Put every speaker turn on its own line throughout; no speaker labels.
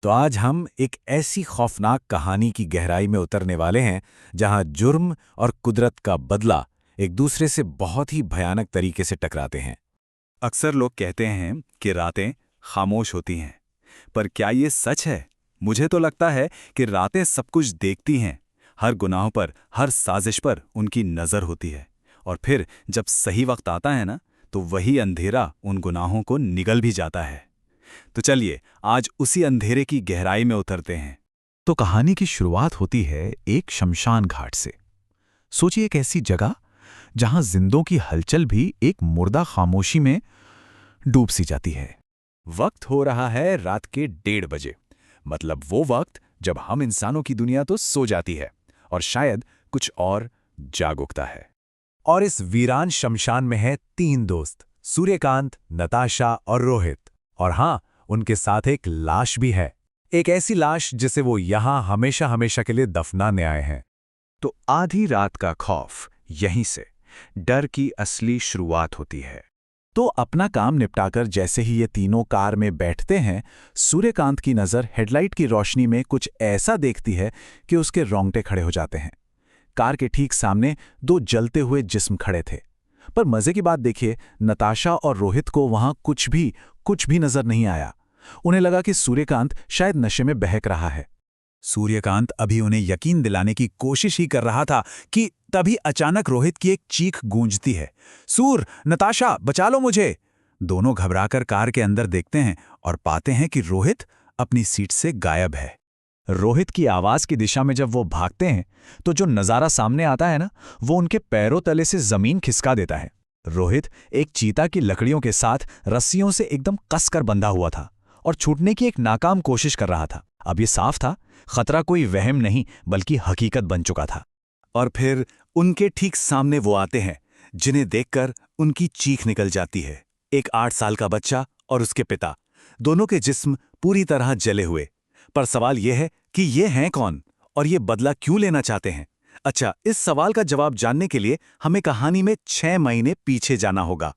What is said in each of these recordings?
तो आज हम एक ऐसी खौफनाक कहानी की गहराई में उतरने वाले हैं जहां जुर्म और कुदरत का बदला एक दूसरे से बहुत ही भयानक तरीके से टकराते हैं।
अक्सर लोग कहते हैं कि रातें खामोश होती हैं, पर क्या ये सच है? मुझे तो लगता है कि रातें सब कुछ देखती हैं। हर गुनाह पर, हर साजिश पर उनकी नज़र होती है। और फिर जब सही वक्त आता है ना, तो वही अंधेरा उन गुनाहों को निगल भी जाता है। तो चलिए आज उसी अंधेरे की गहराई में उतरते हैं।
तो कहानी की शुरुआत होती है एक शमशान घाट से। सोचिए एक ऐसी जगह जहां जिंदों की हलचल भी एक मुर्दा खामोशी में डूब सी जाती है।
वक्त हो रहा है रात के 1:30 बजे, मतलब वो वक्त जब हम इंसानों की दुनिया तो सो जाती है और शायद कुछ और जाग उठता है। और इस वीरान शमशान में है 3 दोस्त, सूर्यकांत, नताशा और रोहित। और हाँ, उनके साथ एक लाश भी है, एक ऐसी लाश जिसे वो यहां हमेशा हमेशा के लिए दफनाने आए हैं।
तो आधी रात का खौफ, यहीं से डर की असली शुरुआत होती है।
तो अपना काम निपटाकर जैसे ही ये तीनों कार में बैठते हैं, सूर्यकांत की नज़र हेडलाइट की रोशनी में कुछ ऐसा देखती है कि उसके रोंगटे खड़े हो जाते हैं। कार के ठीक सामने 2 जलते हुए जिस्म खड़े थे। पर मजे की बात देखिए, नताशा और रोहित को वहां कुछ भी नजर नहीं आया। उन्हें लगा कि सूर्यकांत शायद नशे में बहक रहा है।
सूर्यकांत अभी उन्हें यकीन दिलाने की कोशिश ही कर रहा था कि तभी अचानक रोहित की एक चीख गूंजती है, सूर, नताशा, बचा लो मुझे। दोनों घबराकर कार के अंदर देखते हैं और पाते हैं कि रोहित अपनी सीट से गायब है।
रोहित की आवाज की दिशा में जब वो भागते हैं तो जो नज़ारा सामने आता है ना, वो उनके पैरों तले से जमीन खिसका देता है। रोहित एक चीता की लकड़ियों के साथ रस्सियों से एकदम कसकर बंधा हुआ था और छूटने की एक नाकाम कोशिश कर रहा था। अब ये साफ था, खतरा कोई वहम नहीं बल्कि हकीकत बन चुका था।
और फिर उनके ठीक सामने वो आते हैं जिन्हें देखकर उनकी चीख निकल जाती है। एक 8 साल का बच्चा और उसके पिता, दोनों के जिस्म पूरी तरह जले हुए। पर सवाल यह है कि ये हैं कौन और ये बदला क्यों लेना चाहते हैं? अच्छा, इस सवाल का जवाब जानने के लिए हमें कहानी में 6 महीने पीछे जाना होगा।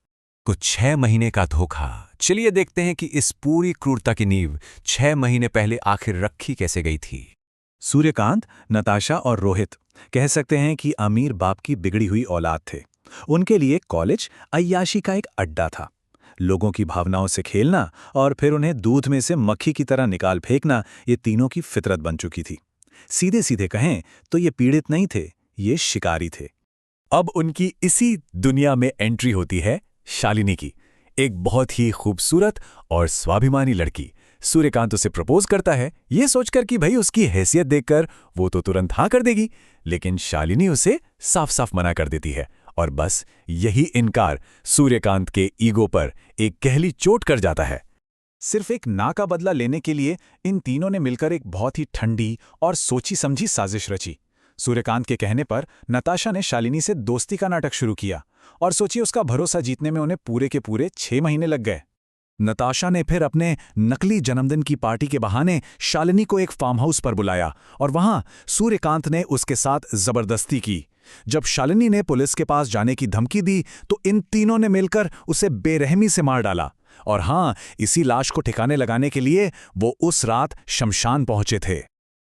कुछ 6 महीने का धोखा। चलिए देखते हैं कि इस पूरी क्रूरता की नींव 6 महीने पहले आखिर रखी कैसे गई थी।
सूर्यकांत, नताशा और रोहित कह सकते हैं कि अमीर बाप की बिगड़ी हुई औलाद थे। उनके लिए कॉलेज अय्याशी का एक अड्डा था। लोगों की भावनाओं से खेलना और फिर उन्हें दूध में से मक्खी की तरह निकाल फेंकना, ये तीनों की फितरत बन चुकी थी। सीधे सीधे कहें तो ये पीड़ित नहीं थे, ये शिकारी थे।
अब उनकी इसी दुनिया में एंट्री होती है शालिनी की, एक बहुत ही खूबसूरत और स्वाभिमानी लड़की। सूर्यकांत उसे प्रपोज करता है, ये सोचकर कि भाई उसकी हैसियत देखकर वो तो तुरंत हाँ कर देगी, लेकिन शालिनी उसे साफ साफ मना कर देती है। और बस यही इनकार सूर्यकांत के ईगो पर एक गहरी चोट कर जाता है। सिर्फ एक ना का बदला लेने के लिए इन तीनों ने मिलकर एक बहुत ही ठंडी और सोची समझी साजिश रची। सूर्यकांत के कहने पर नताशा ने शालिनी से दोस्ती का नाटक शुरू किया और सोचिए उसका भरोसा जीतने में उन्हें पूरे के पूरे 6 महीने लग गए। नताशा ने फिर अपने नकली जन्मदिन की पार्टी के बहाने शालिनी को एक फार्म हाउस पर बुलाया और वहां सूर्यकांत ने उसके साथ जबरदस्ती की। जब शालिनी ने पुलिस के पास जाने की धमकी दी तो इन तीनों ने मिलकर उसे बेरहमी से मार डाला। और हां, इसी लाश को ठिकाने लगाने के लिए वो उस रात शमशान पहुंचे थे।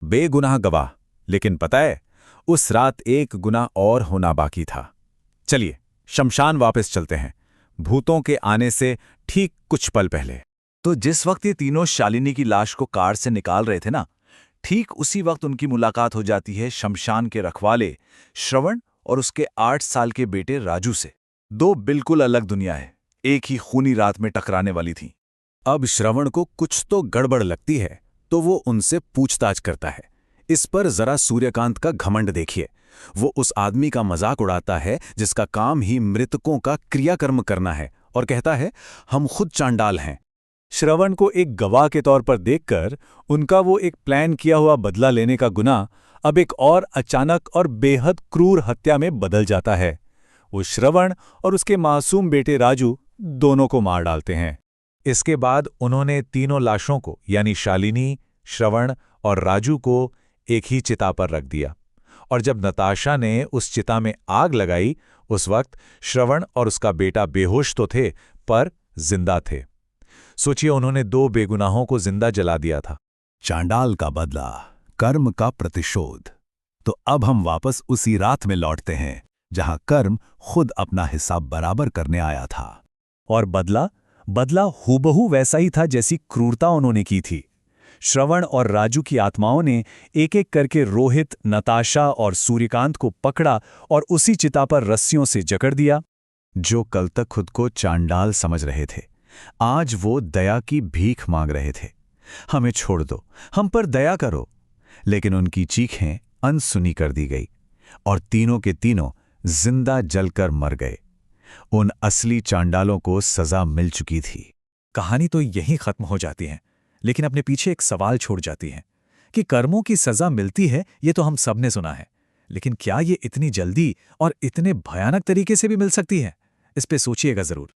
बेगुनाह गवाह, लेकिन पता है उस रात एक गुनाह और होना बाकी था। चलिए शमशान वापस चलते हैं, भूतों के आने से ठीक कुछ पल पहले।
तो जिस वक्त ये तीनों शालिनी की लाश को कार से निकाल रहे थे ना, ठीक उसी वक्त उनकी मुलाकात हो जाती है शमशान के रखवाले श्रवण और उसके 8 साल के बेटे राजू से। 2 बिल्कुल अलग दुनियाएं एक ही खूनी रात में टकराने वाली थीं।
अब श्रवण को कुछ तो गड़बड़ लगती है, तो वो उनसे पूछताछ करता है। इस पर जरा सूर्यकांत का घमंड देखिए। वो उस आदमी का मजाक उड़ाता है जिसका काम ही मृतकों का क्रियाकर्म करना है और कहता है हम खुद चांडाल हैं। श्रवण को एक गवाह के तौर पर देखकर उनका वो एक प्लान किया हुआ बदला लेने का गुनाह अब एक और अचानक और बेहद क्रूर हत्या में बदल जाता है। वो श्रवण और उसके मासूम बेटे राजू दोनों को मार डालते हैं। इसके बाद उन्होंने तीनों लाशों को यानी शालिनी, श्रवण और राजू को एक ही चिता पर रख दिया। और जब नताशा ने उस चिता में आग लगाई, उस वक्त श्रवण और उसका बेटा बेहोश तो थे पर जिंदा थे। सोचिए, उन्होंने 2 बेगुनाहों को जिंदा जला दिया था।
चांडाल का बदला, कर्म का प्रतिशोध। तो अब हम वापस उसी रात में लौटते हैं जहां कर्म खुद अपना हिसाब बराबर करने आया था।
और बदला हूबहू वैसा ही था जैसी क्रूरता उन्होंने की थी। श्रवण और राजू की आत्माओं ने एक एक करके रोहित, नताशा और सूर्यकांत को पकड़ा और उसी चिता पर रस्सियों से जकड़ दिया। जो कल तक खुद को चांडाल समझ रहे थे, आज वो दया की भीख मांग रहे थे। हमें छोड़ दो, हम पर दया करो। लेकिन उनकी चीखें अनसुनी कर दी गई और तीनों के तीनों जिंदा जलकर मर गए। उन असली चांडालों को सजा मिल चुकी थी। कहानी तो यहीं खत्म हो जाती है, लेकिन अपने पीछे एक सवाल छोड़ जाती है कि कर्मों की सजा मिलती है, ये तो हम सब ने सुना है, लेकिन क्या ये इतनी जल्दी और इतने भयानक तरीके से भी मिल सकती है? इस पे सोचिएगा जरूर।